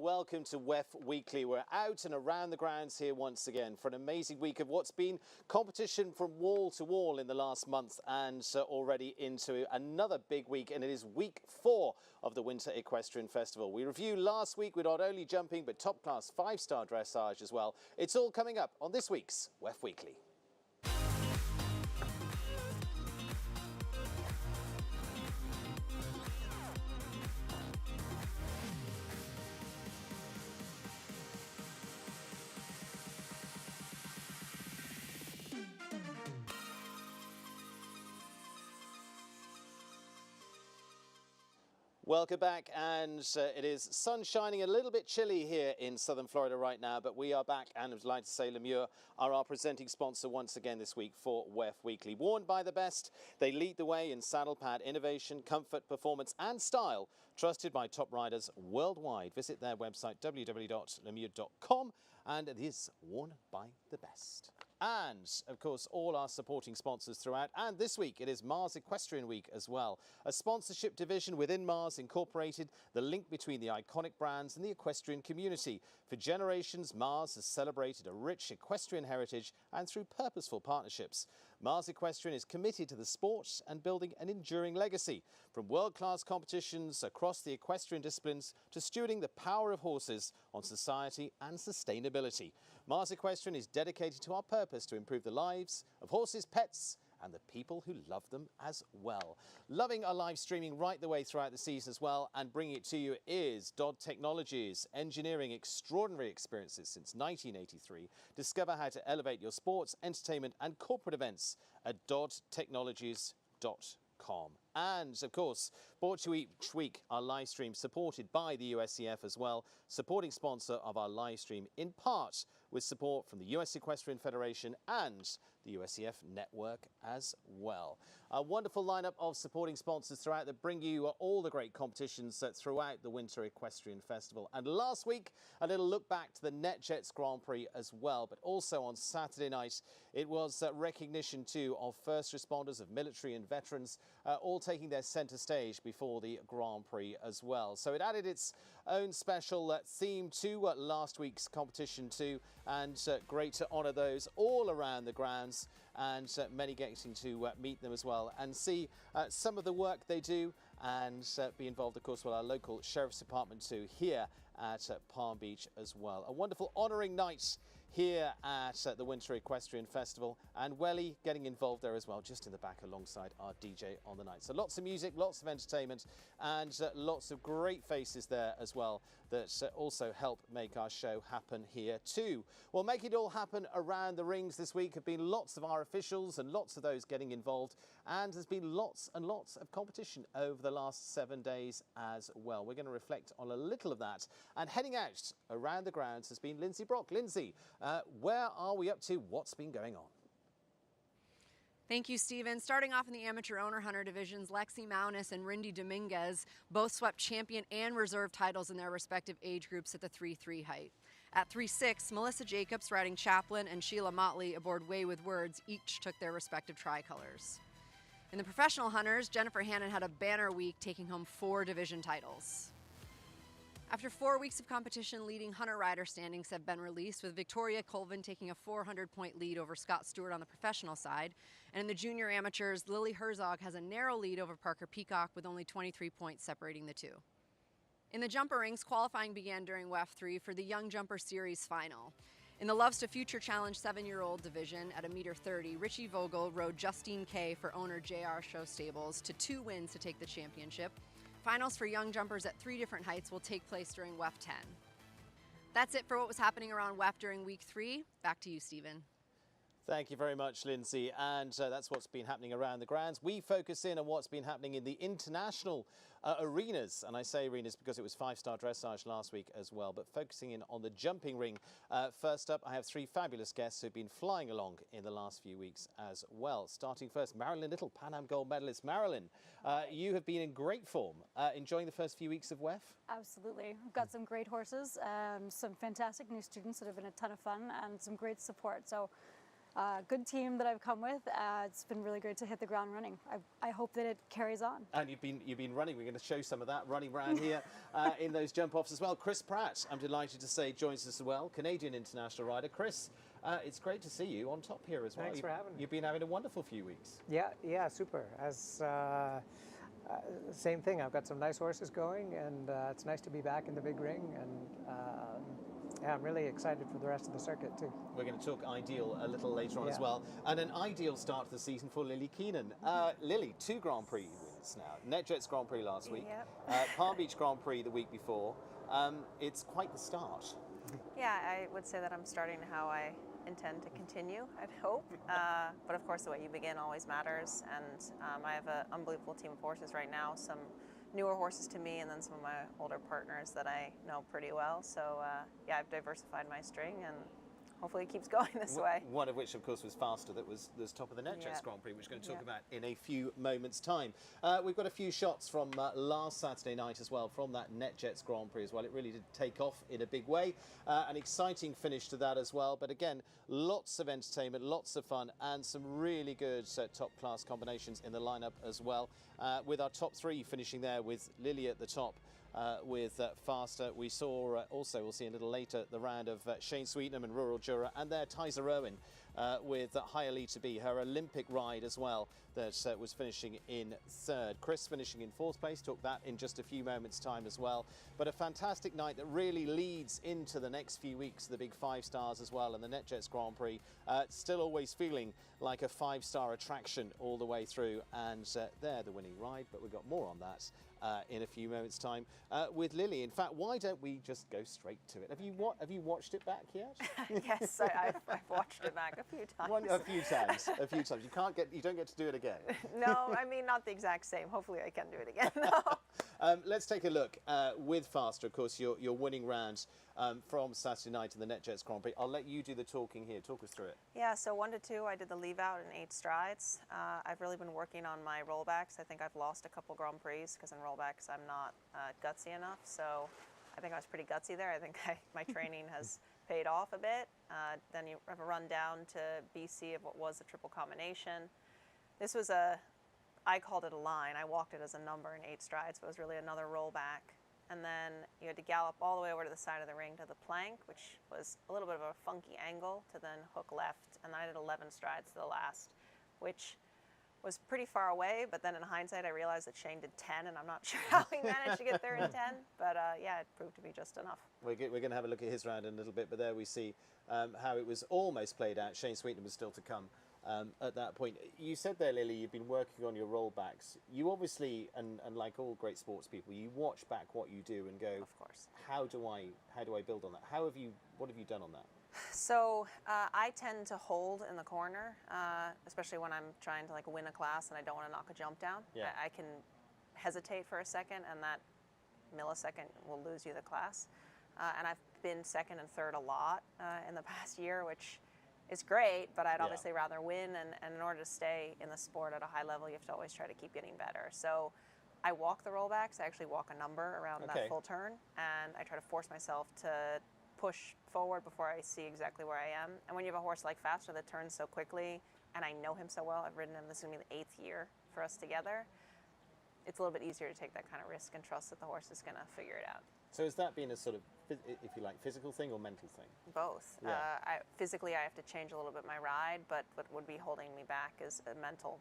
welcome to WEF Weekly. We're out and around the grounds here once again for an amazing week of what's been competition from wall to wall in the last month and already into another big week, and it is week 4 of the Winter Equestrian Festival. We reviewed last week with not only jumping but top class 5-star dressage as well. It's all coming up on this week's WEF Weekly. Welcome back, and it is sun shining, a little bit chilly here in southern Florida right now, but we are back, and I'd like to say LeMieux are our presenting sponsor once again this week for WEF Weekly. Worn by the best, they lead the way in saddle pad innovation, comfort, performance and style, trusted by top riders worldwide. Visit their website www.lemieux.com, and it is worn by the best. And, of course, all our supporting sponsors throughout. And this week, it is Mars Equestrian Week as well. A sponsorship division within Mars incorporated the link between the iconic brands and the equestrian community. For generations, Mars has celebrated a rich equestrian heritage and through purposeful partnerships. Mars Equestrian is committed to the sport and building an enduring legacy. From world-class competitions across the equestrian disciplines to stewarding the power of horses on society and sustainability. Mars Equestrian is dedicated to our purpose to improve the lives of horses, pets and the people who love them as well. Loving our live streaming right the way throughout the season as well, and bringing it to you is Dodd Technologies, engineering extraordinary experiences since 1983. Discover how to elevate your sports, entertainment and corporate events at doddtechnologies.com. And, of course, brought to you each week, our live stream supported by the USEF as well, supporting sponsor of our live stream in part with support from the US Equestrian Federation and the USEF network as well. A wonderful lineup of supporting sponsors throughout that bring you all the great competitions throughout the Winter Equestrian Festival. And last week, a little look back to the NetJets Grand Prix as well, but also on Saturday night, it was recognition too of first responders, of military and veterans, all taking their centre stage before the Grand Prix as well. So it added its own special theme to last week's competition too, and great to honour those all around the grounds, and many getting to meet them as well and see some of the work they do, and be involved, of course, with our local Sheriff's Department too here at Palm Beach as well. A wonderful honouring night here at the Winter Equestrian Festival, and Welly getting involved there as well, just in the back alongside our DJ on the night. So lots of music, lots of entertainment, and lots of great faces there as well that also help make our show happen here too. Well, making it all happen around the rings this week have been lots of our officials and lots of those getting involved, and there's been lots and lots of competition over the last 7 days as well. We're going to reflect on a little of that, and heading out around the grounds has been Lindsay Brock. Lindsay, where are we up to? What's been going on? Thank you, Stephen. Starting off in the amateur owner hunter divisions, Lexi Maunis and Rindy Dominguez both swept champion and reserve titles in their respective age groups at the 3-3 height. At 3-6, Melissa Jacobs riding Chaplin and Sheila Motley aboard Way with Words each took their respective tricolors. In the professional hunters, Jennifer Hannon had a banner week, taking home 4 division titles. After 4 weeks of competition, leading hunter rider standings have been released, with Victoria Colvin taking a 400-point lead over Scott Stewart on the professional side. And in the junior amateurs, Lily Herzog has a narrow lead over Parker Peacock, with only 23 points separating the two. In the jumper rings, qualifying began during WEF 3 for the Young Jumper Series final. In the Loves to Future Challenge 7-year-old division at 1.30 m, Richie Vogel rode Justine Kay for owner JR Show Stables to 2 wins to take the championship. Finals for young jumpers at 3 different heights will take place during WEF 10. That's it for what was happening around WEF during week 3. Back to you, Stephen. Thank you very much, Lindsay. And that's what's been happening around the grounds. We focus in on what's been happening in the international arenas. And I say arenas because it was 5-star dressage last week as well. But focusing in on the jumping ring. First up, I have 3 fabulous guests who've been flying along in the last few weeks as well. Starting first, Marilyn Little, Pan Am gold medalist. Marilyn, you have been in great form. Enjoying the first few weeks of WEF? Absolutely. We've got some great horses, some fantastic new students that have been a ton of fun, and some great support. So good team that I've come with. It's been really great to hit the ground running. I hope that it carries on. And you've been running. We're going to show some of that running around here in those jump offs as well. Chris Pratt, I'm delighted to say, joins us as well. Canadian international rider. Chris, it's great to see you on top here as well. Thanks for having me. You've been having a wonderful few weeks. Yeah, super. As same thing. I've got some nice horses going, and it's nice to be back in the big ring. And yeah, I'm really excited for the rest of the circuit too. We're going to talk Ideal a little later on as well. And an ideal start to the season for Lily Keenan. Lily, 2 Grand Prix wins now. NetJets Grand Prix last week. Yep. Palm Beach Grand Prix the week before. It's quite the start. Yeah, I would say that I'm starting how I intend to continue, I'd hope. But of course, the way you begin always matters. And I have an unbelievable team of horses right now. Some newer horses to me, and then some of my older partners that I know pretty well. So yeah, I've diversified my string, and hopefully it keeps going this way. One of which, of course, was Faster, that was top of the NetJets Grand Prix, which we're going to talk about in a few moments' time. We've got a few shots from last Saturday night as well, from that NetJets Grand Prix as well. It really did take off in a big way. An exciting finish to that as well. But again, lots of entertainment, lots of fun, and some really good top-class combinations in the lineup as well. With our top 3 finishing there with Lily at the top. With Faster. We saw also, we'll see a little later, the round of Shane Sweetnam and Rural Jura, and there Tyser Owen with Hialeah B, her Olympic ride as well, that was finishing in 3rd. Chris finishing in 4th place, talk that in just a few moments' time as well. But a fantastic night that really leads into the next few weeks, the big 5 stars as well, and the NetJets Grand Prix. Still always feeling like a 5-star attraction all the way through, and there the winning ride, but we've got more on that in a few moments' time with Lily. In fact, why don't we just go straight to it? Have you watched it back yet? Yes, I've watched it back a few times. A few times. A few times. You don't get to do it again. No, I mean not the exact same. Hopefully, I can do it again. No. Let's take a look with Faster. Of course, your winning round from Saturday night in the NetJets Grand Prix. I'll let you do the talking here. Talk us through it. Yeah, so 1 to 2, I did the leave out in 8 strides. I've really been working on my rollbacks. I think I've lost a couple Grand Prix because in rollbacks I'm not gutsy enough. So I think I was pretty gutsy there. I think my training has paid off a bit. Then you have a run down to BC of what was a triple combination. This was I called it a line. I walked it as a number in 8 strides, but it was really another rollback. And then you had to gallop all the way over to the side of the ring to the plank, which was a little bit of a funky angle, to then hook left. And then I did 11 strides to the last, which was pretty far away. But then in hindsight, I realized that Shane did 10, and I'm not sure how he managed to get there in 10. But yeah, it proved to be just enough. We're going to have a look at his round in a little bit, but there we see how it was almost played out. Shane Sweetnam was still to come. At that point, you said there, Lily, you've been working on your rollbacks. You obviously, and like all great sports people, you watch back what you do and go, of course, how do I build on that? What have you done on that? So I tend to hold in the corner, especially when I'm trying to win a class and I don't want to knock a jump down. Yeah. I can hesitate for a second, and that millisecond will lose you the class. And I've been 2nd and 3rd a lot in the past year, which is great, but I'd obviously rather win, and in order to stay in the sport at a high level, you have to always try to keep getting better. So I walk the rollbacks. I actually walk a number around that full turn, and I try to force myself to push forward before I see exactly where I am. And when you have a horse like Faster that turns so quickly, and I know him so well, I've ridden him, this is going to be the 8th year for us together, it's a little bit easier to take that kind of risk and trust that the horse is going to figure it out. So has that been a sort of, if you like, physical thing or mental thing? Both. Yeah. Physically, I have to change a little bit my ride, but what would be holding me back is a mental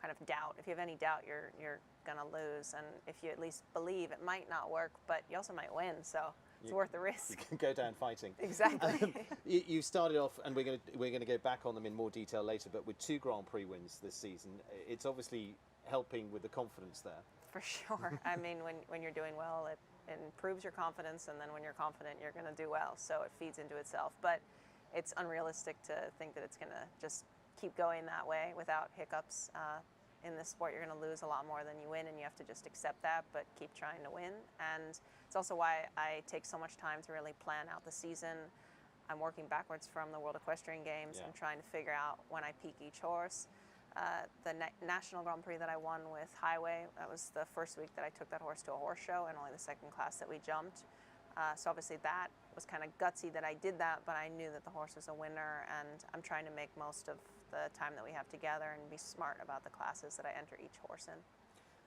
kind of doubt. If you have any doubt, you're going to lose. And if you at least believe, it might not work, but you also might win. So it's worth the risk. You can go down fighting. Exactly. You started off, and we're going to go back on them in more detail later, but with 2 Grand Prix wins this season, it's obviously helping with the confidence there. For sure. I mean, when you're doing well, it improves your confidence, and then when you're confident, you're going to do well. So it feeds into itself. But it's unrealistic to think that it's going to just keep going that way without hiccups. In this sport, you're going to lose a lot more than you win, and you have to just accept that, but keep trying to win. And it's also why I take so much time to really plan out the season. I'm working backwards from the World Equestrian Games and trying to figure out when I peak each horse. The National Grand Prix that I won with Highway, that was the first week that I took that horse to a horse show, and only the 2nd class that we jumped. So obviously that was kind of gutsy that I did that, but I knew that the horse was a winner, and I'm trying to make most of the time that we have together and be smart about the classes that I enter each horse in.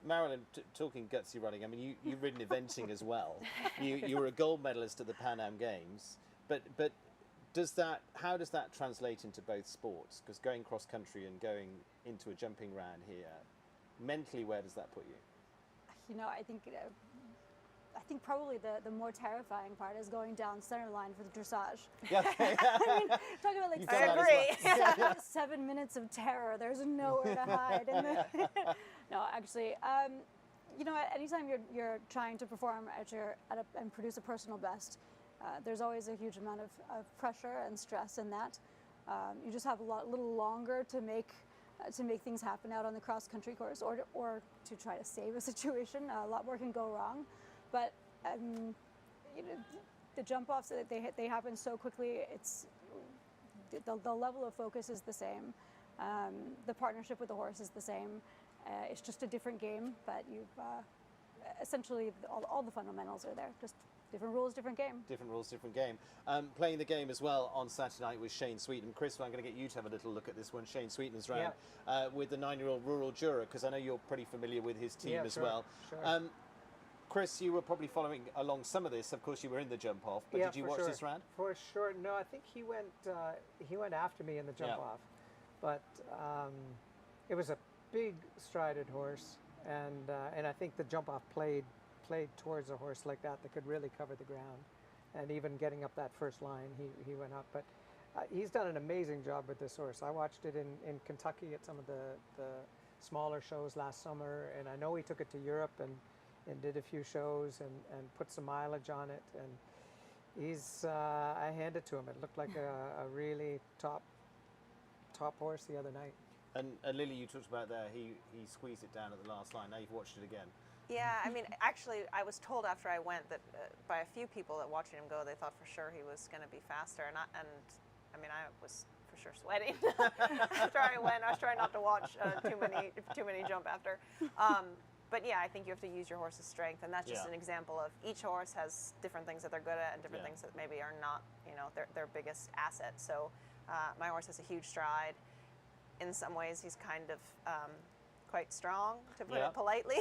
Marilyn, talking gutsy running, I mean, you've ridden eventing as well. You were a gold medalist at the Pan Am Games, but how does that translate into both sports? Because going cross country and going into a jumping round here, mentally, where does that put you? You know, I think probably the more terrifying part is going down center line for the dressage. Yeah, okay. I mean, talking about like I agree. 7 minutes of terror. There's nowhere to hide. No, actually, you know, anytime you're trying to perform and produce a personal best, there's always a huge amount of pressure and stress in that. You just have a little longer to make things happen out on the cross country course, or to try to save a situation. A lot more can go wrong, but you know, the jump offs they happen so quickly. It's the level of focus is the same. The partnership with the horse is the same. It's just a different game, but you've essentially all the fundamentals are there. Just different rules, different game. Different rules, different game. Playing the game as well on Saturday night with Shane Sweeten. Chris, I'm going to get you to have a little look at this one. Shane Sweeten's round with the 9-year-old rural juror, because I know you're pretty familiar with his team as well. Sure. Chris, you were probably following along some of this. Of course, you were in the jump off, but did you watch this round? For sure. No, I think he went after me in the jump off, but it was a big strided horse, and I think the jump off played towards a horse like that could really cover the ground, and even getting up that first line, he went up. But he's done an amazing job with this horse. I watched it in Kentucky at some of the smaller shows last summer, and I know he took it to Europe and did a few shows and put some mileage on it, and he's I handed to him. It looked like a really top horse the other night. And Lily, you talked about there, he squeezed it down at the last line. Now you've watched it again. Yeah, I mean, actually, I was told after I went that by a few people that watching him go, they thought for sure he was going to be faster, and I mean, I was for sure sweating after I went. I was trying not to watch too many jump after. But yeah, I think you have to use your horse's strength, and that's just an example of each horse has different things that they're good at and different things that maybe are not, you know, their biggest asset. So my horse has a huge stride. In some ways, he's kind of quite strong, to put it politely.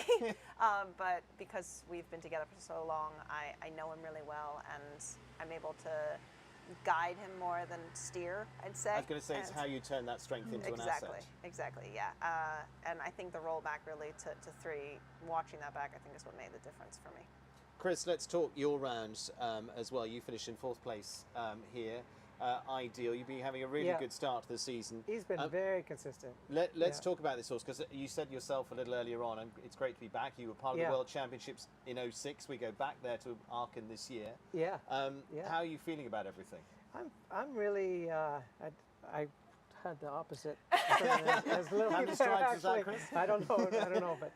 But because we've been together for so long, I know him really well, and I'm able to guide him more than steer, I'd say. I was going to say, it's how you turn that strength into an asset. Exactly, yeah. And I think the rollback really to 3, watching that back, I think is what made the difference for me. Chris, let's talk your rounds as well. You finished in 4th place here. Ideal. You've been having a really good start to the season. He's been very consistent. Let's talk about this horse, because you said yourself a little earlier on, and it's great to be back. You were part of the World Championships in 06. We go back there to Aachen this year. Yeah. How are you feeling about everything? I'm really. I had the opposite. As little How many strides is that, Chris? I don't know, but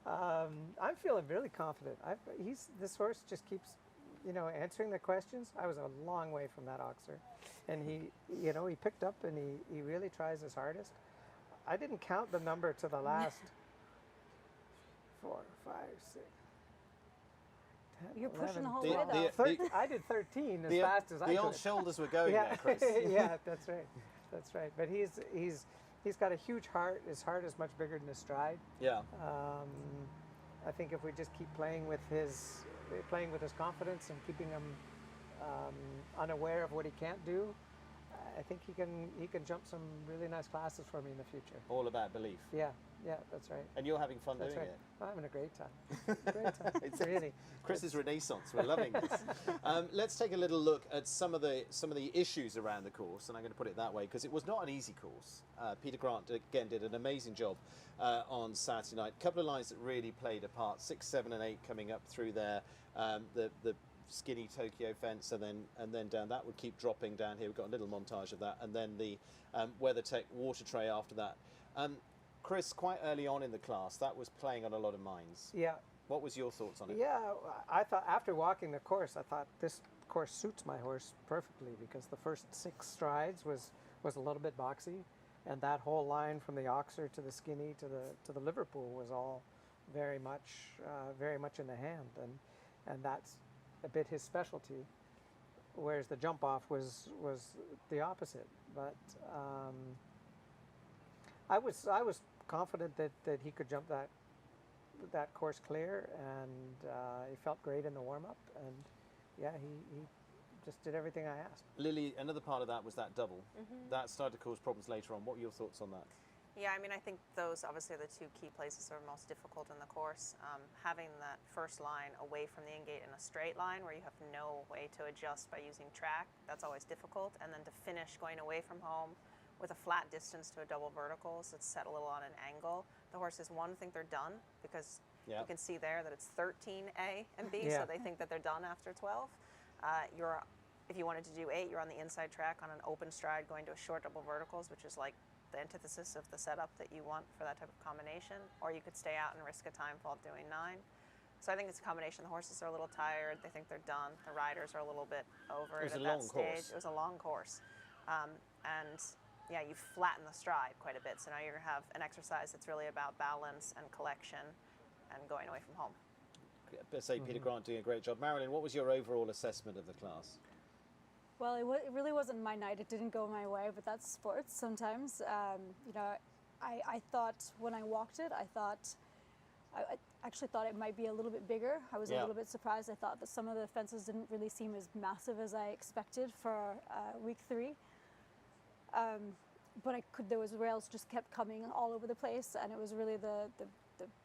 I'm feeling really confident. This horse just keeps, you know, answering the questions. I was a long way from that oxer, and he picked up, and he really tries his hardest. I didn't count the number to the last 4, 5, 6. 10, You're 11, pushing the whole way though. I did 13 as fast as I could. The old shoulders were going there, Chris. Yeah, that's right. But he's got a huge heart. His heart is much bigger than his stride. Yeah. I think if we just keep playing with his confidence and keeping him unaware of what he can't do, I think he can jump some really nice classes for me in the future. All about belief. Yeah, that's right. And you're having fun doing right. it. I'm having a great time. Great time. It's really. Chris's renaissance. We're loving this. Let's take a little look at some of the issues around the course, and I'm going to put it that way because it was not an easy course. Peter Grant again did an amazing job on Saturday night. A couple of lines that really played a part: 6, 7, and 8 coming up through there. The skinny Tokyo fence, and then down that would keep dropping down here. We've got a little montage of that, and then the WeatherTech water tray after that. Chris, quite early on in the class, that was playing on a lot of minds. Yeah. What was your thoughts on it? Yeah, I thought after walking the course, I thought this course suits my horse perfectly because the first 6 strides was a little bit boxy, and that whole line from the Oxer to the Skinny to the Liverpool was all very much in the hand, and that's a bit his specialty, whereas the jump off was the opposite. But I was confident that he could jump that course clear, and he felt great in the warm up, and yeah, he just did everything I asked. Lily, another part of that was that double. That started to cause problems later on. What are your thoughts on that? Yeah, I mean, I think those obviously are the two key places that are most difficult in the course. Having that first line away from the in-gate in a straight line where you have no way to adjust by using track, that's always difficult. And then to finish going away from home with a flat distance to a double verticals, it's set a little on an angle. The horses, one, think they're done because you can see there that it's 13A and B, so they think that they're done after 12. If you wanted to do 8, you're on the inside track on an open stride going to a short double verticals, which is like the antithesis of the setup that you want for that type of combination, or you could stay out and risk a time fault doing 9. So I think it's a combination. The horses are a little tired. They think they're done. The riders are a little bit over it at that stage. It was a long course. And yeah, you flatten the stride quite a bit. So now you're going to have an exercise that's really about balance and collection and going away from home. Let's say Peter Grant doing a great job. Marilyn, what was your overall assessment of the class? Well, it really wasn't my night. It didn't go my way, but that's sports sometimes. You know, I thought when I walked it, I actually thought it might be a little bit bigger. I was a little bit surprised. I thought that some of the fences didn't really seem as massive as I expected for week 3. But those rails just kept coming all over the place, and it was really the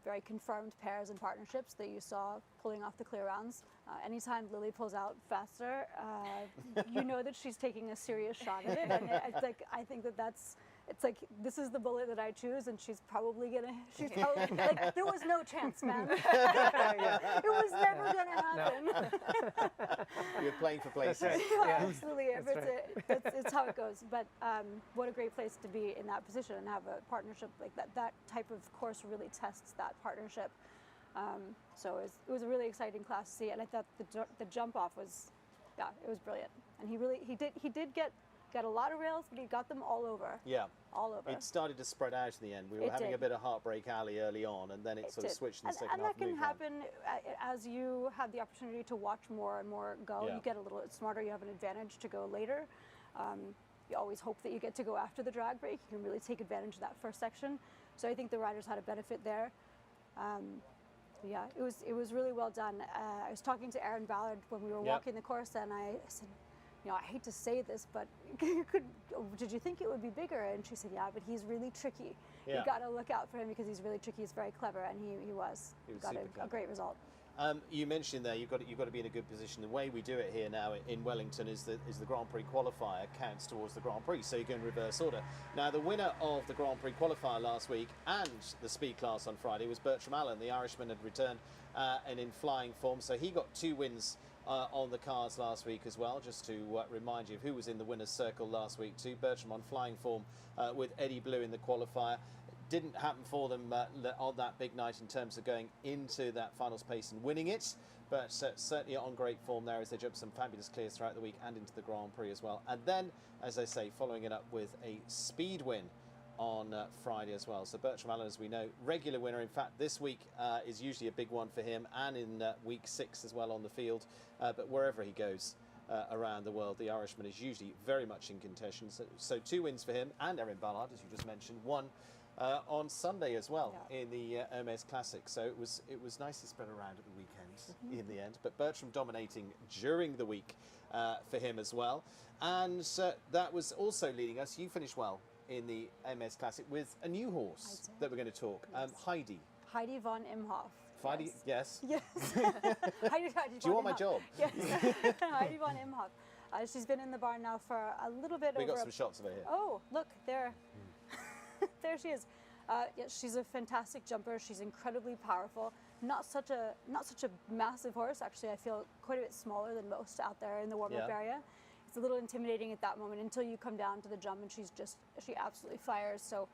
very confirmed pairs and partnerships that you saw pulling off the clear rounds. Anytime Lily pulls out faster, you know that she's taking a serious shot at it, and I think it's like this is the bullet that I choose, and she's probably like, there was no chance, man. It was never gonna happen. You're playing for places. Absolutely. It's how it goes. But what a great place to be in that position and have a partnership like that. That type of course really tests that partnership. So it was a really exciting class to see, and I thought the jump off was, it was brilliant. And he did get a lot of rails, but he got them all over. Yeah. All over. It started to spread out in the end. We were having a bit of Heartbreak Alley early on, and then it sort of switched in the second half. And that can happen as you have the opportunity to watch more and more go. You get a little smarter. You have an advantage to go later. You always hope that you get to go after the drag break. You can really take advantage of that first section. So I think the riders had a benefit there. Yeah, it was really well done. I was talking to Aaron Ballard when we were walking the course, and I said, you know, I hate to say this, but did you think it would be bigger? And she said, yeah, but he's really tricky. You got to look out for him because he's really tricky. He's very clever, and he was. He got a great result. You mentioned there you've got to be in a good position. The way we do it here now in Wellington is the Grand Prix qualifier counts towards the Grand Prix, so you go in reverse order. Now the winner of the Grand Prix qualifier last week and the speed class on Friday was Bertram Allen. The Irishman had returned and in flying form, so he got 2 wins on the cards last week as well. Just to remind you of who was in the winner's circle last week too. Bertram on flying form with Eddie Blue in the qualifier. Didn't happen for them on that big night in terms of going into that finals pace and winning it, but certainly on great form there as they jumped some fabulous clears throughout the week and into the Grand Prix as well. And then, as I say, following it up with a speed win on Friday as well. So Bertram Allen, as we know, regular winner. In fact, this week is usually a big one for him, and in week 6 as well on the field. But wherever he goes around the world, the Irishman is usually very much in contention. So 2 wins for him and Aaron Ballard, as you just mentioned. 1 on Sunday as well in the Hermes Classic. So it was nicely spread around at the weekend in the end. But Bertram dominating during the week for him as well. And that was also leading us. You finished well in the Hermes Classic with a new horse that we're going to talk. Heidi. Heidi von Imhoff. Heidi, yes. Yes. Heidi Do you want my job? Yes. Heidi von Imhoff. She's been in the barn now for a little bit over. We got some shots of her here. Oh, look there. There she is. She's a fantastic jumper. She's incredibly powerful. Not such a massive horse. Actually, I feel quite a bit smaller than most out there in the warm-up area. It's a little intimidating at that moment until you come down to the jump, and she absolutely fires. So,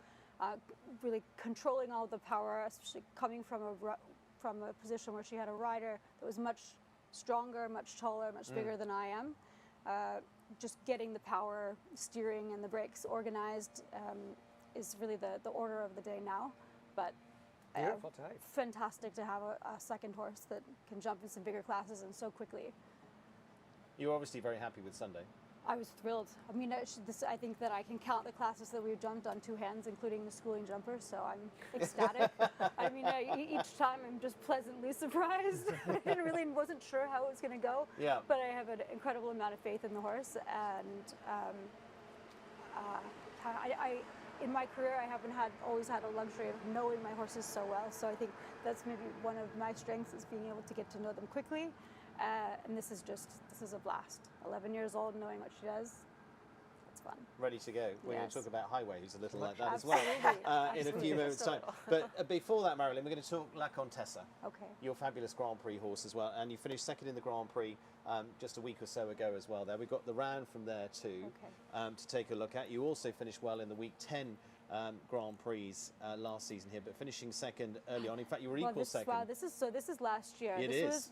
really controlling all the power, especially coming from a position where she had a rider that was much stronger, much taller, much bigger than I am. Just getting the power, steering, and the brakes organized. Is really the order of the day now, but beautiful type. Fantastic to have a second horse that can jump in some bigger classes and so quickly. You're obviously very happy with Sunday. I was thrilled. I mean, I think that I can count the classes that we've jumped on 2 hands, including the schooling jumper, so I'm ecstatic. I mean, each time I'm just pleasantly surprised. I really wasn't sure how it was going to go, Yeah. but I have an incredible amount of faith in the horse, and in my career, I haven't always had a luxury of knowing my horses so well, so I think that's maybe one of my strengths, is being able to get to know them quickly. And this is a blast. 11 years old, knowing what she does, it's fun. Ready to go. We're going Yes. to talk about highways a little like that Absolutely. as well in a few Absolutely. moments' time. But before that, Marilyn, we're going to talk La Contessa, Okay. your fabulous Grand Prix horse as well. And you finished second in the Grand Prix just a week or so ago as well. There, we've got the round from there too to take a look at. You also finished well in the week 10 Grand Prix last season here, but finishing second early on. In fact, you were equal second. Wow, this is last year.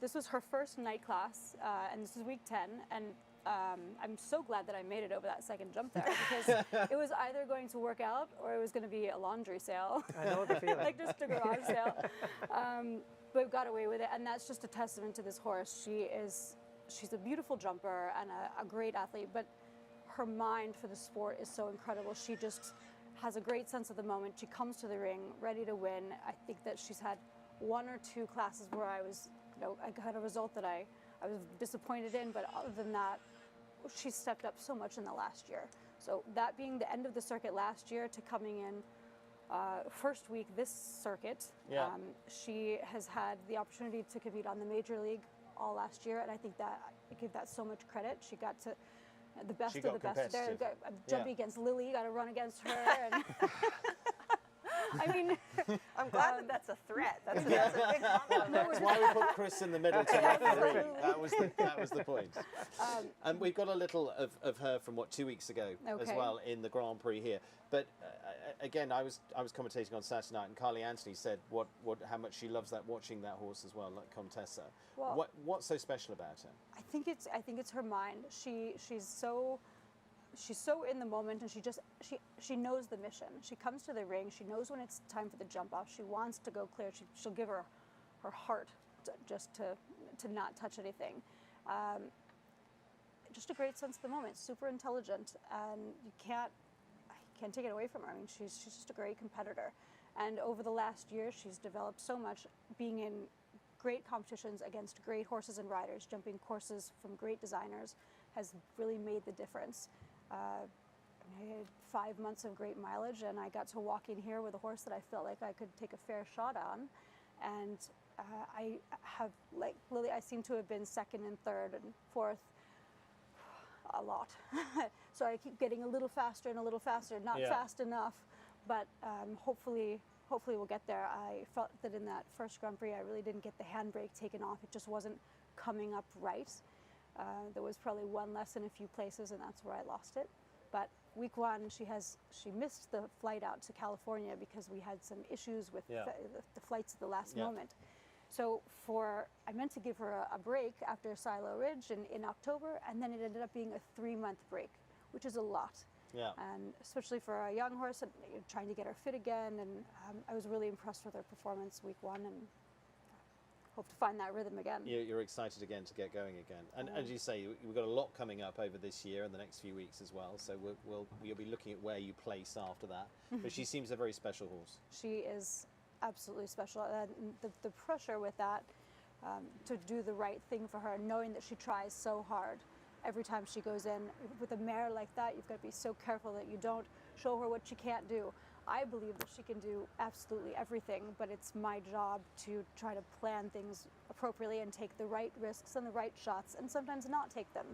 This was her first night class, and this is week 10, and I'm so glad that I made it over that second jump there, because it was either going to work out or it was going to be a laundry sale. I know the feeling. Like just a garage sale. But we got away with it, and that's just a testament to this horse. She's a beautiful jumper and a great athlete, but her mind for the sport is so incredible. She just has a great sense of the moment. She comes to the ring ready to win. I think that she's had 1 or 2 classes where I got a result that I was disappointed in, but other than that, she's stepped up so much in the last year. So that being the end of the circuit last year to coming in first week this circuit, she has had the opportunity to compete on the major league all last year, and I think that I give that so much credit. She got to the best of the best there. I'm jumping against Lily, got to run against her. And I mean, I'm glad that that's a threat. That's a big compliment. That's why we put Chris in the middle to referee. That was the point. And we've got a little of her from 2 weeks ago as well in the Grand Prix here. But again, I was commentating on Saturday night, and Carly Anthony said how much she loves watching that horse as well, like Contessa. Well, What's so special about her? I think it's her mind. She's so in the moment, and she knows the mission. She comes to the ring. She knows when it's time for the jump off. She wants to go clear. She'll give her heart just to not touch anything. Just a great sense of the moment. Super intelligent, and you can't take it away from her. I mean, she's just a great competitor. And over the last year, she's developed so much, being in great competitions against great horses and riders, jumping courses from great designers, has really made the difference. I had 5 months of great mileage, and I got to walk in here with a horse that I felt like I could take a fair shot on. And I have, like Lily, I seem to have been second and third and fourth a lot. So I keep getting a little faster and a little faster, not fast enough, but hopefully we'll get there. I felt that in that first Grand Prix, I really didn't get the handbrake taken off. It just wasn't coming up right. There was probably one less in a few places, and that's where I lost it. But week 1, she missed the flight out to California because we had some issues with the flights at the last moment. So I meant to give her a break after Silo Ridge in October, and then it ended up being a 3-month break, which is a lot. Yeah. And especially for a young horse, and trying to get her fit again. And I was really impressed with her performance week 1, and hope to find that rhythm again. You're excited again to get going again. And as you say, we've got a lot coming up over this year and the next few weeks as well. So we'll be looking at where you place after that. But she seems a very special horse. She is absolutely special. And the pressure with that, to do the right thing for her, knowing that she tries so hard every time she goes in. With a mare like that, you've got to be so careful that you don't show her what she can't do. I believe that she can do absolutely everything, but it's my job to try to plan things appropriately and take the right risks and the right shots, and sometimes not take them,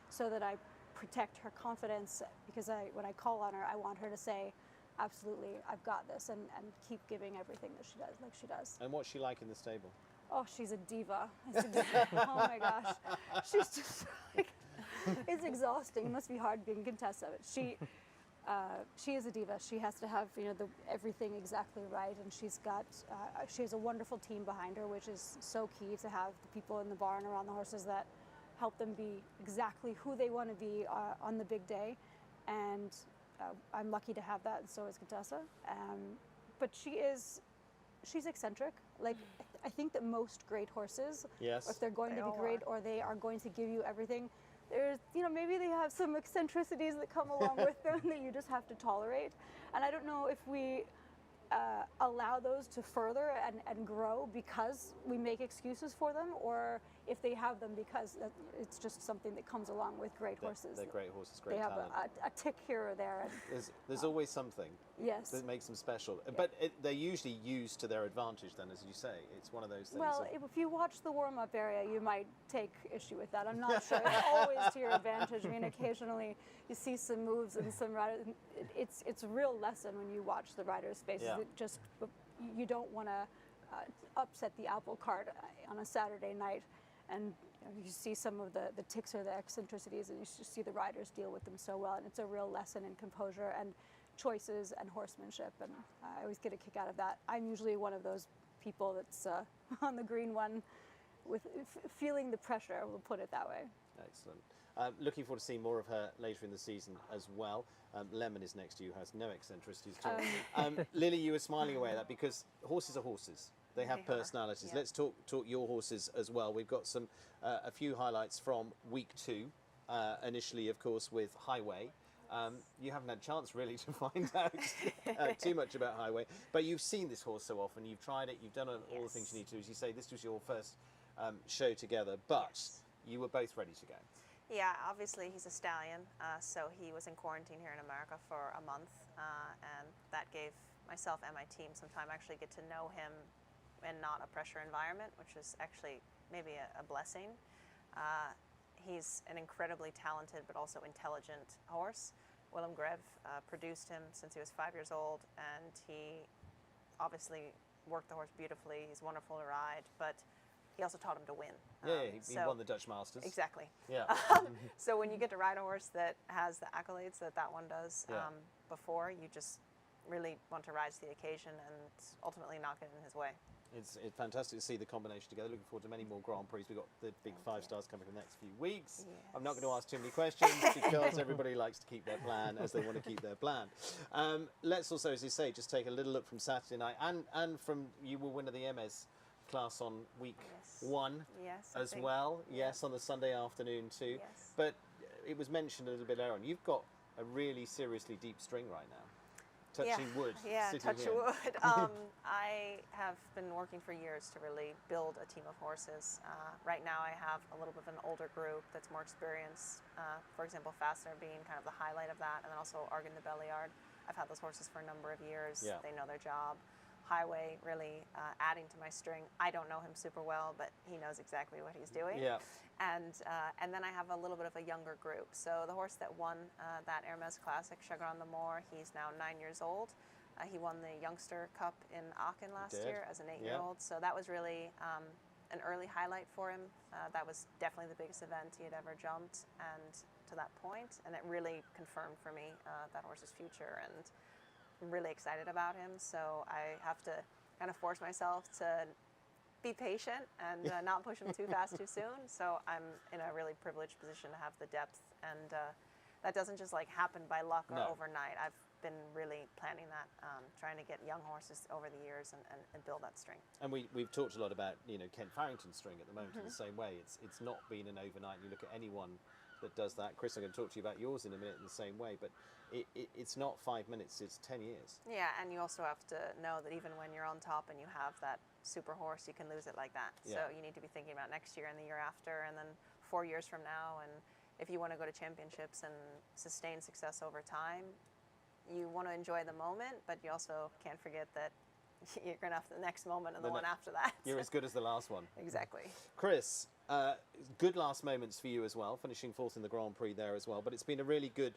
so that I protect her confidence, because when I call on her, I want her to say, absolutely, I've got this, and keep giving everything that she does, like she does. And what's she like in the stable? Oh, she's a diva. Oh my gosh. She's just like, it's exhausting. It must be hard being Contessa. She is a diva. She has to have everything exactly right, and she has a wonderful team behind her, which is so key, to have the people in the barn around the horses that help them be exactly who they want to be on the big day. And I'm lucky to have that, and so is Contessa. But she's eccentric. Like, I think that most great horses, if they're going to be great or they are going to give you everything, there's, maybe they have some eccentricities that come along with them that you just have to tolerate. And I don't know if we allow those to further and grow because we make excuses for them, or if they have them because it's just something that comes along with great horses. They're great horses, great they have talent. a tick here or there. And, There's always something yes. that makes them special. But they're usually used to their advantage then, as you say. It's one of those things. Well, if you watch the warm-up area, you might take issue with that. I'm not sure. It's always to your advantage. I mean, occasionally you see some moves and some riders. It's a real lesson when you watch the riders' faces. Yeah. You don't want to upset the apple cart on a Saturday night, and you see some of the ticks or the eccentricities, and you just see the riders deal with them so well. And it's a real lesson in composure and choices and horsemanship, and I always get a kick out of that. I'm usually one of those people that's on the green one with feeling the pressure, we'll put it that way. Excellent. Looking forward to seeing more of her later in the season as well. Lemon is next to you, has no eccentricities at all. Lily, you were smiling away at that because horses are horses. They have personalities. Yeah. Let's talk your horses as well. We've got a few highlights from week 2. Initially, of course, with Highway. You haven't had a chance really to find out too much about Highway, but you've seen this horse so often. You've tried it. You've done all the things you need to. As you say, this was your first show together, but you were both ready to go. Yeah, obviously he's a stallion, so he was in quarantine here in America for a month, and that gave myself and my team some time to actually get to know him in not a pressure environment, which is actually maybe a blessing. He's an incredibly talented but also intelligent horse. Willem Greve produced him since he was 5 years old, and he obviously worked the horse beautifully. He's wonderful to ride, but he also taught him to win. He won the Dutch Masters. Exactly. Yeah. So when you get to ride a horse that has the accolades that one does before, you just really want to rise to the occasion and ultimately not get in his way. It's fantastic to see the combination together. Looking forward to many more Grand Prix. We've got the big 5 stars coming in the next few weeks. Yes. I'm not going to ask too many questions because everybody likes to keep their plan as they want to keep their plan. Let's also, as you say, just take a little look from Saturday night and from you were winner of the MS class on week 1 as well. Yes, on the Sunday afternoon too. Yes. But it was mentioned a little bit earlier on. You've got a really seriously deep string right now. Touching wood. Yeah, sitting touch here. wood. I have been working for years to really build a team of horses. Right now I have a little bit of an older group that's more experienced. For example, Fastener being kind of the highlight of that, and then also Argan the Belliard. I've had those horses for a number of years. Yeah. They know their job. Highway really adding to my string. I don't know him super well, but he knows exactly what he's doing. Yeah. And then I have a little bit of a younger group. So the horse that won that Hermes Classic, Chagrin the Moor, he's now 9 years old. He won the Youngster Cup in Aachen last year as an 8-year-old. So that was really an early highlight for him. That was definitely the biggest event he had ever jumped, and to that point, and it really confirmed for me that horse's future, and I'm really excited about him. So I have to kind of force myself to be patient and not push him too fast too soon. So I'm in a really privileged position to have the depth, and that doesn't just like happen by luck or overnight. I've been really planning that, trying to get young horses over the years and build that string. And we've talked a lot about Kent Farrington's string at the moment in the same way. It's not been an overnight. You look at anyone that does that. Chris, I'm going to talk to you about yours in a minute in the same way, but it's not 5 minutes, it's 10 years. Yeah, and you also have to know that even when you're on top and you have that super horse, you can lose it like that. Yeah. So you need to be thinking about next year and the year after, and then 4 years from now. And if you want to go to championships and sustain success over time, you want to enjoy the moment, but you also can't forget that you're going to have the next moment and the one after that. You're as good as the last one. Exactly. Chris, good last moments for you as well, finishing 4th in the Grand Prix there as well, but it's been a really good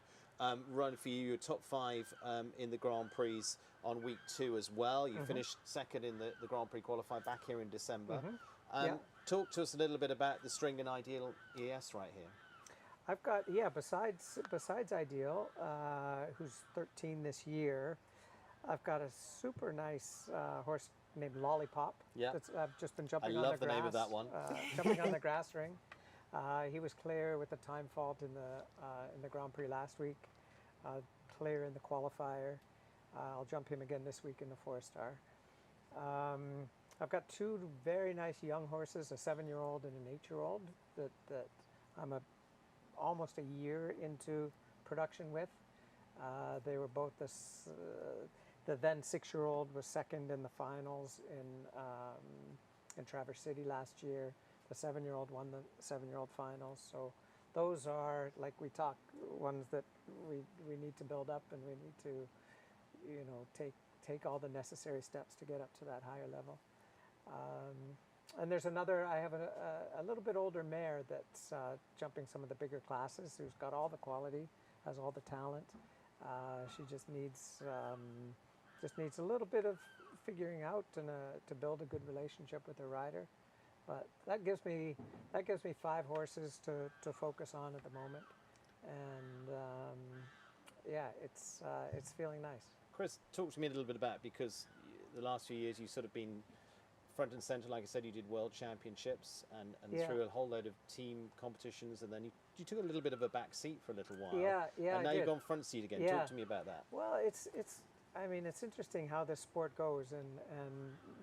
run for you. You're top 5 in the Grand Prix on week 2 as well. You finished 2nd in the Grand Prix qualifier back here in December. Talk to us a little bit about the string and Ideal ES right here. I've got, besides Ideal, who's 13 this year, I've got a super nice horse named Lollipop. Yeah. I've just been jumping I on the love the grass. name of that one. Jumping on the grass ring. He was clear with the time fault in the Grand Prix last week. Clear in the qualifier. I'll jump him again this week in the 4-star. I've got 2 very nice young horses, a 7-year-old and an 8-year-old that I'm a almost a year into production with. They were both the then 6-year-old was second in the finals in Traverse City last year. The 7-year-old won the 7-year-old finals. So those are, like we talk, ones that we need to build up, and we need to, you know, take all the necessary steps to get up to that higher level. And there's another, I have a little bit older mare that's jumping some of the bigger classes, who's got all the quality, has all the talent. She just needs a little bit of figuring out and to build a good relationship with her rider. But that gives me 5 horses to focus on at the moment, and yeah, it's feeling nice. Chris, talk to me a little bit about, because the last few years you've sort of been front and center. Like I said, you did world championships and through a whole load of team competitions, and then you took a little bit of a back seat for a little while. Yeah, and now I you've did. gone front seat again. Yeah. Talk to me about that. Well, it's interesting how this sport goes, and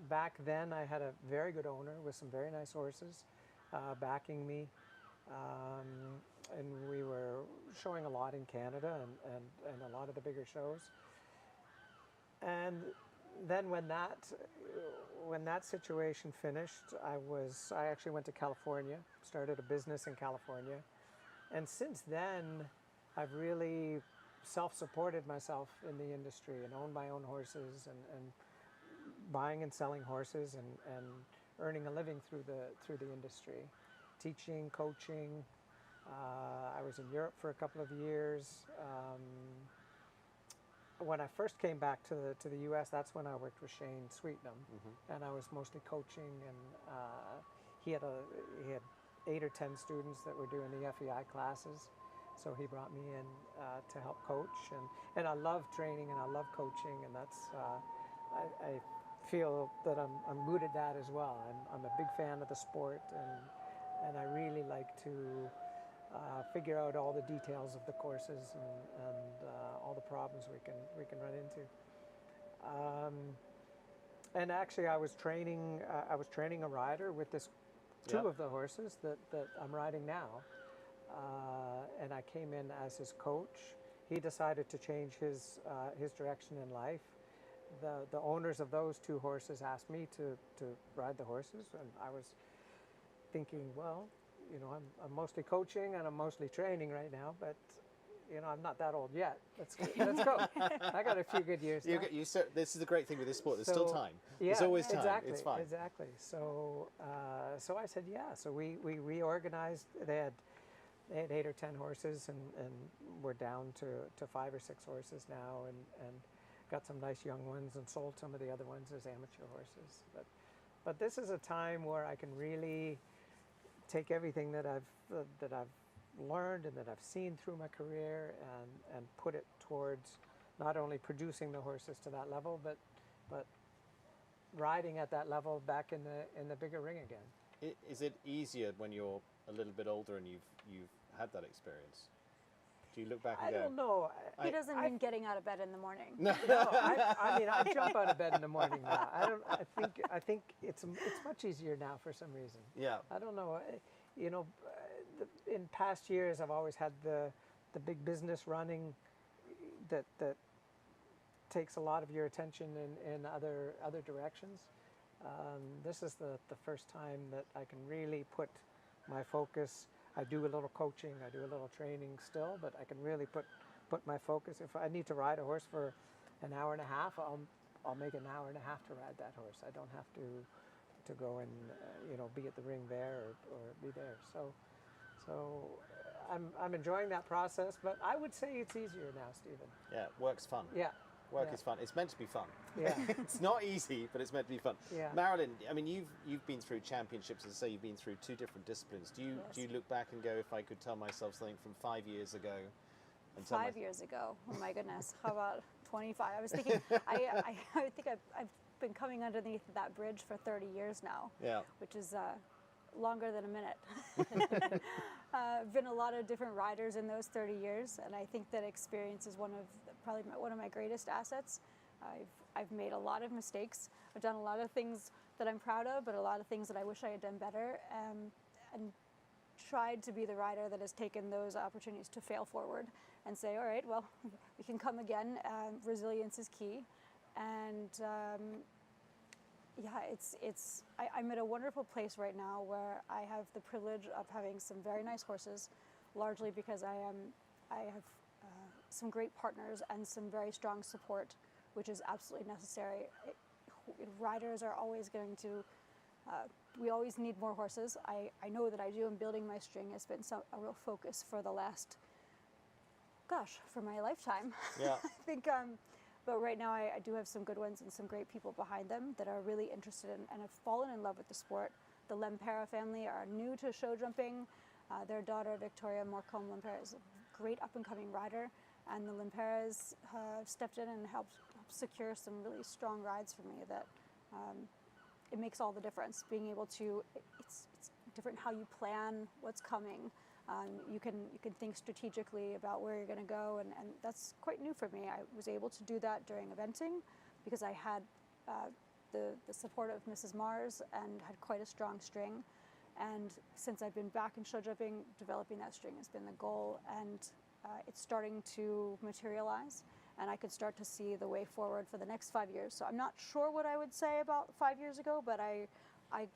back then I had a very good owner with some very nice horses backing me, and we were showing a lot in Canada and a lot of the bigger shows. And then when that situation finished, I actually went to California, started a business in California, and since then I've really self-supported myself in the industry and owned my own horses and buying and selling horses and earning a living through the industry, teaching, coaching. I was in Europe for a couple of years. When I first came back to the U.S., that's when I worked with Shane Sweetnam, and I was mostly coaching. And he had 8 or 10 students that were doing the FEI classes, so he brought me in to help coach. And I love training and I love coaching, and that's I feel that I'm good at that as well. I'm a big fan of the sport, and I really like to figure out all the details of the courses and all the problems we can run into. And actually, I was training a rider with this two of the horses that I'm riding now, and I came in as his coach. He decided to change his direction in life. The owners of those 2 horses asked me to ride the horses, and I was thinking, well, you know, I'm mostly coaching and I'm mostly training right now, but you know, I'm not that old yet. Let's go. I got a few good years now. This is the great thing with this sport. There's still time. There's always time. Exactly, it's fine. Exactly. So I said, yeah. So we reorganized. They had 8 or 10 horses, and we're down to 5 or 6 horses now, and got some nice young ones, and sold some of the other ones as amateur horses. But this is a time where I can really take everything that I've learned and that I've seen through my career and put it towards not only producing the horses to that level, but riding at that level back in the bigger ring again. Is it easier when you're a little bit older and you've had that experience? Do you look back and I go, don't know. He doesn't mean getting out of bed in the morning. No, I mean, I jump out of bed in the morning now. I think it's much easier now for some reason. Yeah. I don't know. You know, in past years, I've always had the big business running that takes a lot of your attention in other directions. This is the first time that I can really put my focus. I do a little coaching, I do a little training still, but I can really put my focus. If I need to ride a horse for an hour and a half, I'll make an hour and a half to ride that horse. I don't have to go and you know, be at the ring there or be there. So I'm enjoying that process, but I would say it's easier now, Stephen. Yeah, work's fun. Yeah. Work is fun. It's meant to be fun. Yeah. It's not easy, but it's meant to be fun. Yeah. Marilyn, I mean, you've been through championships, as I say, you've been through 2 different disciplines. Do you look back and go, if I could tell myself something from 5 years ago? And 5 years ago. Oh my goodness. How about 25? I was thinking. I think I've been coming underneath that bridge for 30 years now. Yeah. Which is longer than a minute. Been a lot of different riders in those 30 years, and I think that experience is probably one of my greatest assets. I've made a lot of mistakes. I've done a lot of things that I'm proud of, but a lot of things that I wish I had done better. And tried to be the rider that has taken those opportunities to fail forward and say, all right, well, we can come again. Resilience is key. And yeah, I'm at a wonderful place right now where I have the privilege of having some very nice horses, largely because I have some great partners and some very strong support, which is absolutely necessary. Riders are always going to, we always need more horses. I know that I do, and building my string has been a real focus for the last, gosh, for my lifetime. Yeah. I think, but right now I do have some good ones and some great people behind them that are really interested in and have fallen in love with the sport. The LeMieux family are new to show jumping. Their daughter, Victoria Morcombe-LeMieux, is a great up-and-coming rider, and the LeMieux have stepped in and helped secure some really strong rides for me that it makes all the difference. Being able to, it's different how you plan what's coming. You can think strategically about where you're going to go, and that's quite new for me. I was able to do that during eventing because I had the support of Mrs. Mars and had quite a strong string. And since I've been back in show jumping, developing that string has been the goal, and it's starting to materialize. And I could start to see the way forward for the next 5 years. So I'm not sure what I would say about 5 years ago, but I'm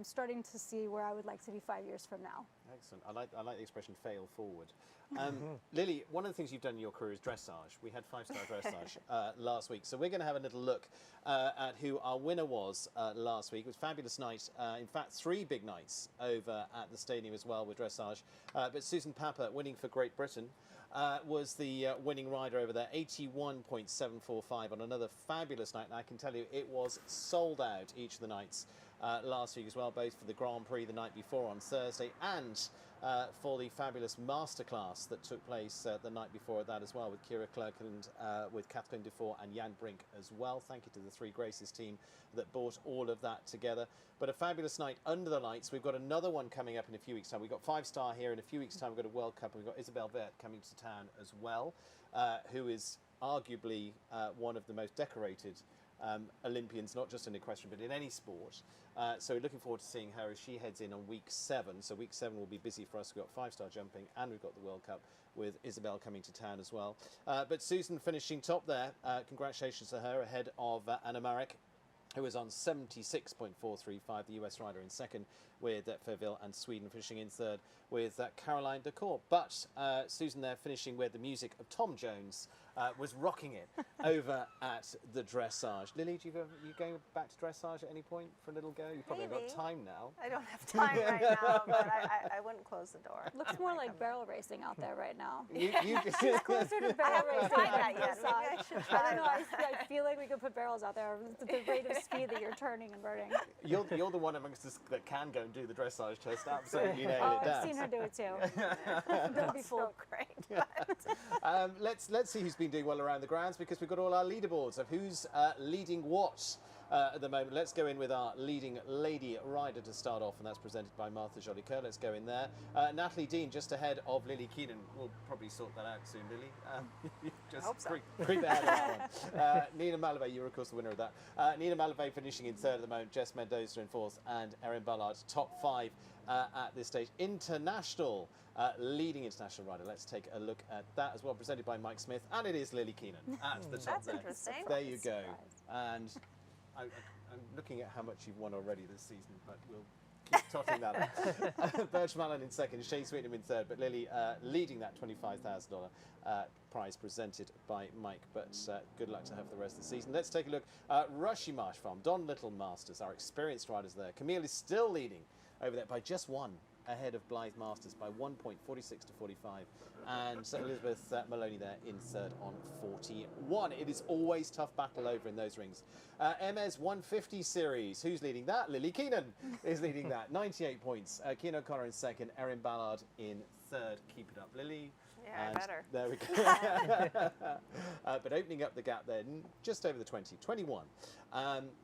starting to see where I would like to be 5 years from now. Excellent. I like the expression "fail forward." Lily, one of the things you've done in your career is dressage. We had 5-star dressage last week, so we're going to have a little look at who our winner was last week. It was a fabulous night. In fact, 3 big nights over at the stadium as well with dressage. But Susan Papper, winning for Great Britain, was the winning rider over there, 81.745 on another fabulous night. And I can tell you, it was sold out each of the nights last week as well, both for the Grand Prix the night before on Thursday and for the fabulous masterclass that took place the night before that as well, with Kira Clerk and with Catherine Dufour and Jan Brink as well. Thank you to the Three Graces team that brought all of that together. But a fabulous night under the lights. We've got another one coming up in a few weeks' time. We've got 5-star here. In a few weeks' time, we've got a World Cup, and we've got Isabelle Vert coming to town as well, who is arguably one of the most decorated Olympians, not just in equestrian, but in any sport. So we're looking forward to seeing her as she heads in on week 7. So week 7 will be busy for us. We've got 5-star jumping, and we've got the World Cup with Isabelle coming to town as well. But Susan finishing top there. Congratulations to her, ahead of Anna Marek, who was on 76.435, the US rider in second, with Fairville, and Sweden finishing in third with Caroline Decour. But Susan there finishing with the music of Tom Jones was rocking it over at the dressage. Lily, you going back to dressage at any point for a little go? You probably Maybe. got time now. I don't have time right now, but I wouldn't close the door. Looks more like barrel racing out there right now. You Closer to I barrel haven't racing tried than that yet. Maybe I dressage. should try I don't know. that. I feel like we could put barrels out there. The rate of speed that you're turning and burning. You're the one amongst us that can go and do the dressage test. Absolutely nailed Oh, it down. I've seen her do it too. Don't be So fooled. great. Let's see who's been doing well around the grounds, because we've got all our leaderboards of who's leading what at the moment. Let's go in with our leading lady rider to start off, and that's presented by Martha Jolicoeur. Let's go in there. Natalie Dean just ahead of Lily Keenan. We'll probably sort that out soon, Lily. Just hope so. creep ahead of that one. Nina Malavey, you're of course the winner of that. Nina Malavey finishing in third at the moment. Jess Mendoza in fourth, and Erin Ballard top 5 at this stage. International. Leading international rider. Let's take a look at that as well, presented by Mike Smith, and it is Lily Keenan at the top. That's there. interesting. There you go. And I'm looking at how much you've won already this season, but we'll keep totting that up. Birch Mallon in second, Shane Sweetnam in third, but Lily leading that $25,000 prize presented by Mike. But good luck to her for the rest of the season. Let's take a look at Rushy Marsh Farm. Don Little Masters, our experienced riders there. Camille is still leading over there by just 1. Ahead of Blythe Masters by 1.46 to 45, and Elizabeth Maloney there in third on 41. It is always tough battle over in those rings. MS 150 series, who's leading that? Lily Keenan is leading that, 98 points. Keenan O'Connor in second, Erin Ballard in third. Keep it up, Lily. Yeah, And I better. there we go. But opening up the gap there, just over the 20, 21.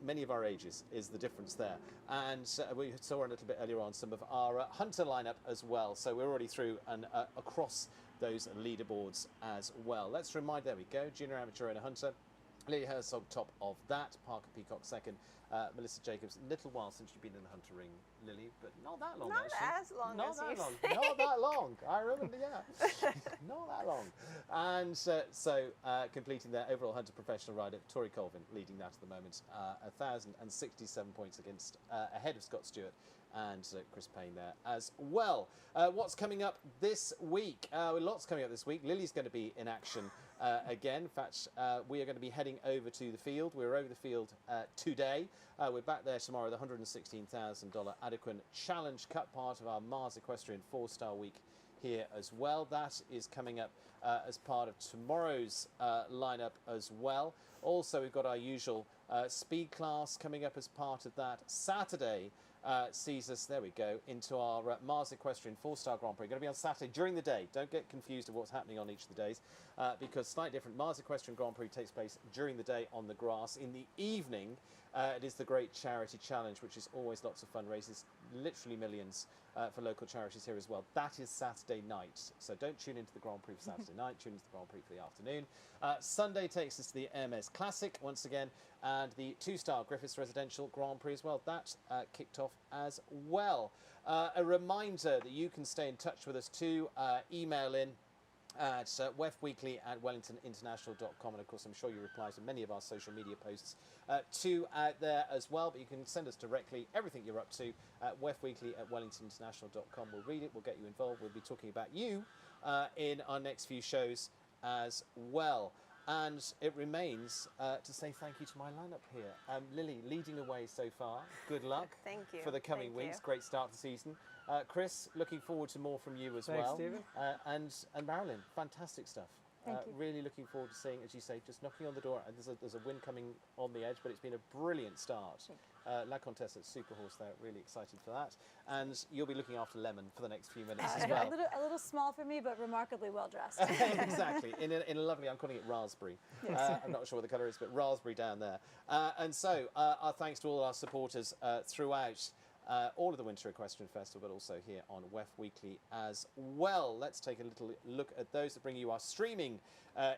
Many of our ages is the difference there. And we saw a little bit earlier on some of our Hunter lineup as well. So we're already through and across those leaderboards as well. Let's remind, there we go, junior, amateur and a Hunter. Lily Herzog top of that, Parker Peacock second, Melissa Jacobs. Little while since you've been in the Hunter ring, Lily, but not that long Not actually. as long not as that you long. say. Not that long. I remember, yeah. Not that long. And completing their overall Hunter professional rider, Tori Colvin leading that at the moment, 1,067 points against ahead of Scott Stewart and Chris Payne there as well. What's coming up this week? Lots coming up this week. Lily's going to be in action again. In fact, we are going to be heading over to the field. We're over the field today. We're back there tomorrow, the $116,000 Adequan Challenge Cup, part of our Mars Equestrian 4-star week here as well. That is coming up as part of tomorrow's lineup as well. Also, we've got our usual speed class coming up as part of that. Saturday sees us, there we go, into our Mars Equestrian 4-star Grand Prix. Going to be on Saturday during the day. Don't get confused of what's happening on each of the days, because slightly different. Mars Equestrian Grand Prix takes place during the day on the grass. In the evening, it is the Great Charity Challenge, which is always lots of fun, raises literally millions for local charities here as well. That is Saturday night, so don't tune into the Grand Prix for Saturday night, tune into the Grand Prix for the afternoon. Sunday takes us to the MS Classic once again, and the 2-star Griffiths Residential Grand Prix as well. That kicked off as well. A reminder that you can stay in touch with us too. Email in at wefweekly@wellingtoninternational.com, and of course I'm sure you reply to many of our social media posts too out there as well, but you can send us directly everything you're up to at wefweekly@wellingtoninternational.com. We'll read it, we'll get you involved, we'll be talking about you in our next few shows as well. And it remains to say thank you to my lineup here. Lily, leading the way so far. Good luck Thank you. for the coming Thank weeks. you. Great start to the season. Chris, looking forward to more from you as Thanks, well. Stephen. And Marilyn, fantastic stuff. Thank you. Really looking forward to seeing, as you say, just knocking on the door. And there's a win coming on the edge, but it's been a brilliant start. La Contessa at Super Horse there, really excited for that. And you'll be looking after Lemon for the next few minutes as well. A little small for me, but remarkably well dressed. Exactly, in a lovely, I'm calling it raspberry. I'm not sure what the colour is, but raspberry down there. And so our thanks to all our supporters throughout all of the Winter Equestrian Festival, but also here on WEF Weekly as well. Let's take a little look at those that bring you our streaming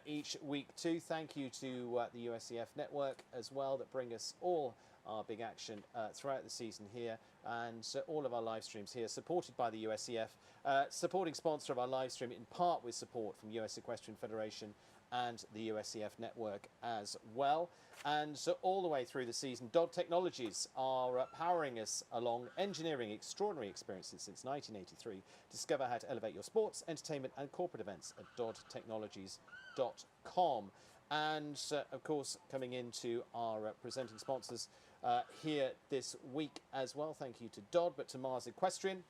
each week too. Thank you to the USCF network as well, that bring us all our big action throughout the season here, and all of our live streams here, supported by the USCF, supporting sponsor of our live stream, in part with support from US Equestrian Federation and the USCF network as well. And all the way through the season, Dodd Technologies are powering us along, engineering extraordinary experiences since 1983. Discover how to elevate your sports, entertainment and corporate events at doddtechnologies.com. And of course, coming into our presenting sponsors here this week as well. Thank you to Dodd, but to Mars Equestrian,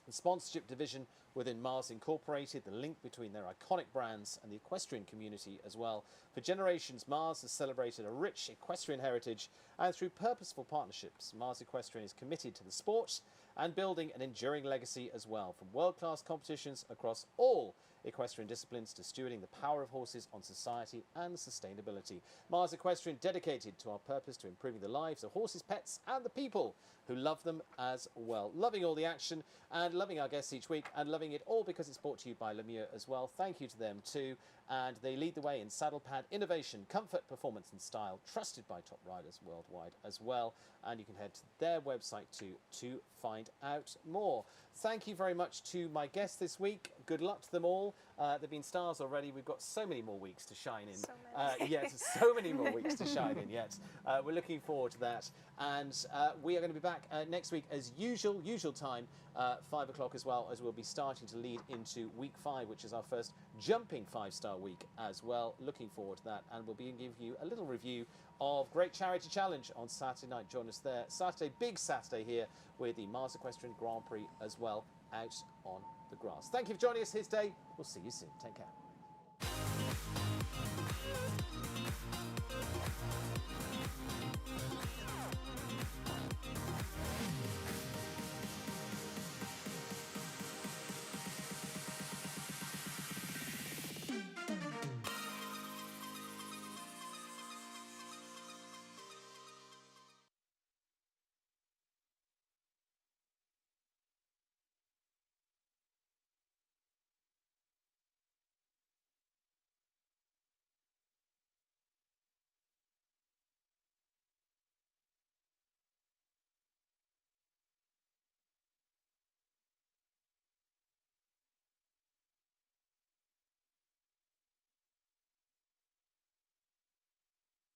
the sponsorship division within Mars Incorporated, the link between their iconic brands and the equestrian community as well. For generations, Mars has celebrated a rich equestrian heritage, and through purposeful partnerships, Mars Equestrian is committed to the sport and building an enduring legacy as well, from world-class competitions across all equestrian disciplines to stewarding the power of horses on society and sustainability. Mars Equestrian, dedicated to our purpose to improving the lives of horses, pets and the people who love them as well. Loving all the action and loving our guests each week, and loving it all because it's brought to you by LeMieux as well. Thank you to them too. And they lead the way in saddle pad innovation, comfort, performance and style, trusted by top riders worldwide as well. And you can head to their website too to find out more. Thank you very much to my guests this week. Good luck to them all. They've been stars already. We've got so many more weeks to shine in. So many. Yes, so many more weeks to shine in yet. We're looking forward to that. And we are going to be back next week as usual time, 5 o'clock as well, as we'll be starting to lead into week 5, which is our first jumping 5-star week as well. Looking forward to that. And we'll be giving you a little review of Great Charity Challenge on Saturday night. Join us there. Saturday, big Saturday here with the Mars Equestrian Grand Prix as well, out on the grass. Thank you for joining us here today. We'll see you soon. Take care.